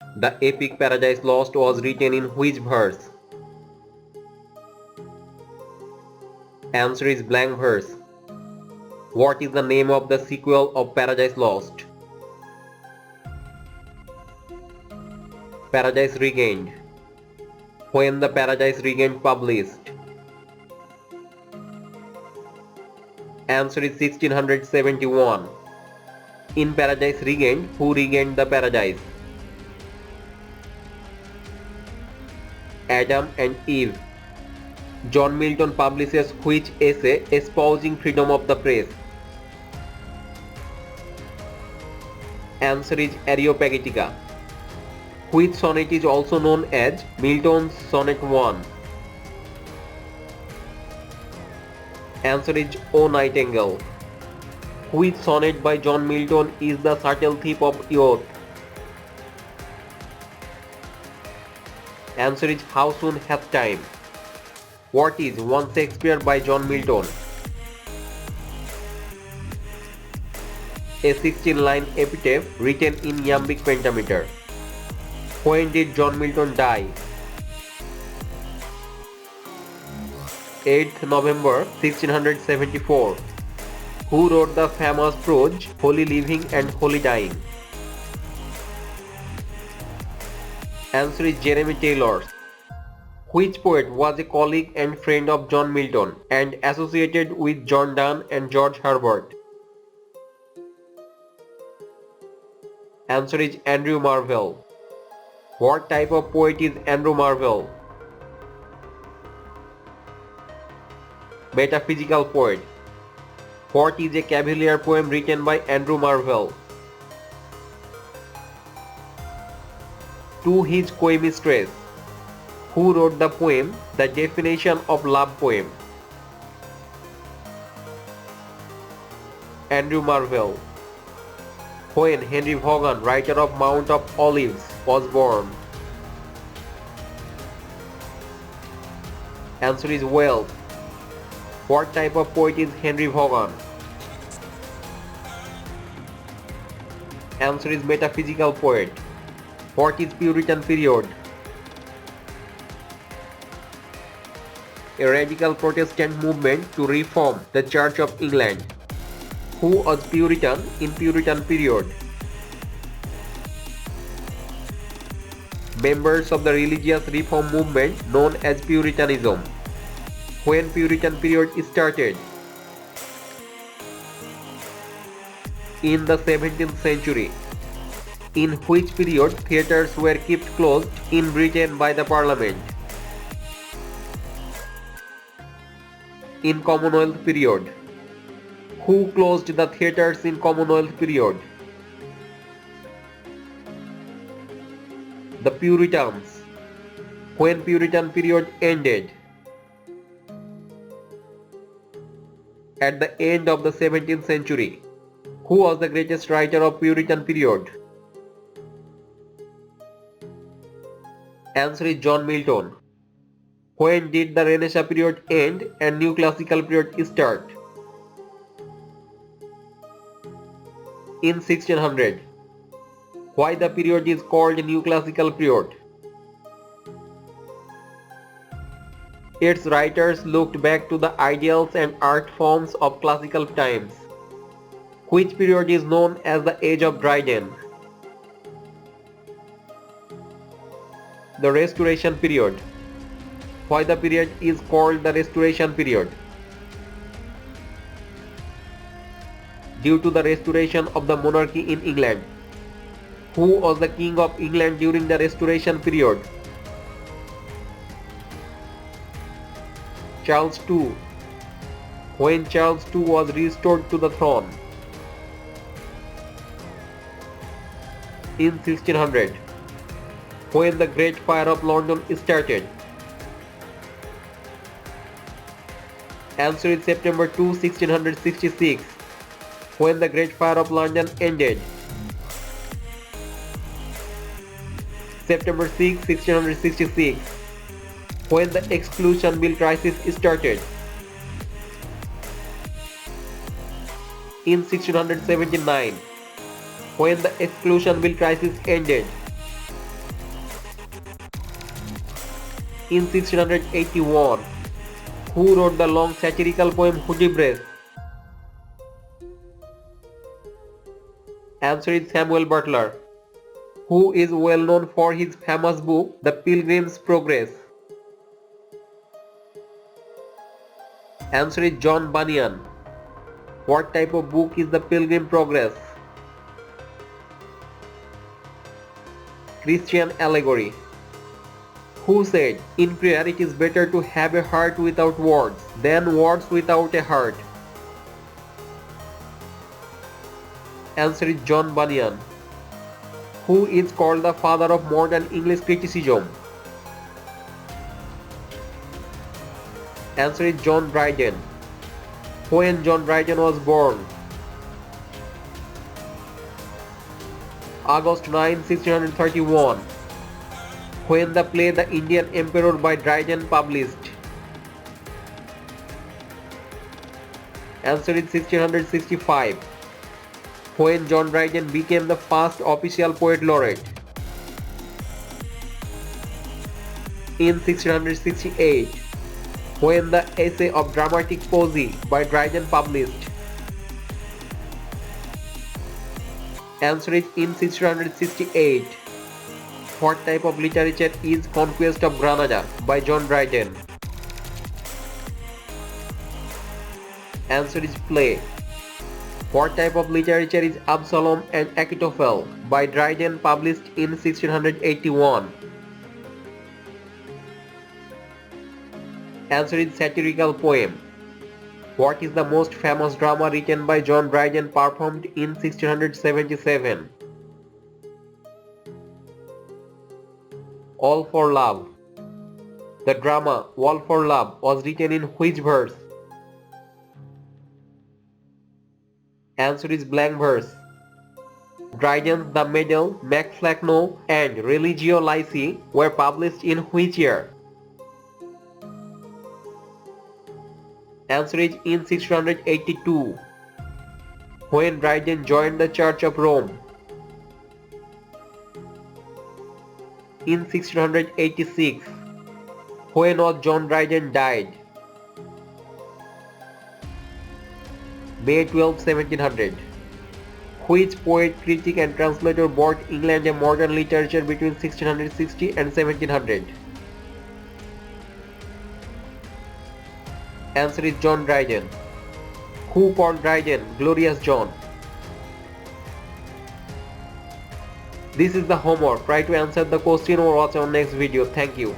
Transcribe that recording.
The epic Paradise Lost was written in which verse? Answer is blank verse. What is the name of the sequel of Paradise Lost? Paradise Regained. When the Paradise Regained published? Answer is 1671. In Paradise Regained, who regained the paradise? Adam and Eve. John Milton publishes which essay espousing freedom of the press? Answer is Areopagitica. Which sonnet is also known as Milton's Sonnet 1? Answer is O Nightingale. Which sonnet by John Milton is the subtle thief of youth? Answer is How Soon Hath Time. What is One Shakespeare by John Milton? A 16-line epitaph written in iambic pentameter. When did John Milton die? 8th November 1674. Who wrote the famous prose Holy Living and Holy Dying? Answer is Jeremy Taylor. Which poet was a colleague and friend of John Milton and associated with John Donne and George Herbert? Answer is Andrew Marvell. What type of poet is Andrew Marvell? Metaphysical poet. What is a Cavalier poem written by Andrew Marvell? To his co-mistress. Who wrote the poem The Definition of Love Poem? Andrew Marvell. When Henry Vaughan, writer of Mount of Olives, was born? Answer is Wales. What type of poet is Henry Vaughan? Answer is metaphysical poet. What is Puritan period? A radical Protestant movement to reform the Church of England. Who was Puritan in Puritan period? Members of the religious reform movement known as Puritanism. When Puritan period started? In the 17th century. In which period theatres were kept closed in Britain by the Parliament? In Commonwealth period. Who closed the theatres in Commonwealth period? The Puritans. When Puritan period ended? At the end of the 17th century. Who was the greatest writer of Puritan period? Answer is John Milton. When did the Renaissance period end and New Classical period start? In 1600. Why the period is called New Classical period? Its writers looked back to the ideals and art forms of classical times. Which period is known as the Age of Dryden? The Restoration period. Why the period is called the Restoration period? Due to the restoration of the monarchy in England. Who was the King of England during the Restoration period? Charles II. When Charles II was restored to the throne? In 1600. When the Great Fire of London started? Answer is September 2, 1666. When the Great Fire of London ended? September 6, 1666. When the Exclusion Bill crisis started? In 1679. When the Exclusion Bill crisis ended? in 1681. Who wrote the long satirical poem Hudibras? Answer is Samuel Butler. Who is well known for his famous book The Pilgrim's Progress? Answer is John Bunyan. What type of book is The Pilgrim's Progress? Christian allegory. Who said, in prayer it is better to have a heart without words than words without a heart? Answer is John Bunyan. Who is called the father of modern English criticism? Answer is John Dryden. When John Dryden was born? August 9, 1631. When the play The Indian Emperor by Dryden published? Answer is 1665. When John Dryden became the first official poet laureate? In 1668. When the Essay of Dramatic Poesy by Dryden published? Answer is in 1668. What type of literature is Conquest of Granada by John Dryden? Answer is play. What type of literature is Absalom and Achitophel by Dryden published in 1681? Answer is satirical poem. What is the most famous drama written by John Dryden performed in 1677? All for Love. The drama All for Love was written in which verse? Answer is blank verse. Dryden's The Medal, Macflacno and Religio Laici were published in which year? Answer is in 1682. When Dryden joined the Church of Rome? In 1686. When was John Dryden died? May 12, 1700. Which poet, critic and translator brought England a modern literature between 1660 and 1700? Answer is John Dryden. Who called Dryden Glorious John? This is the homework. Try to answer the question or watch our next video. Thank you.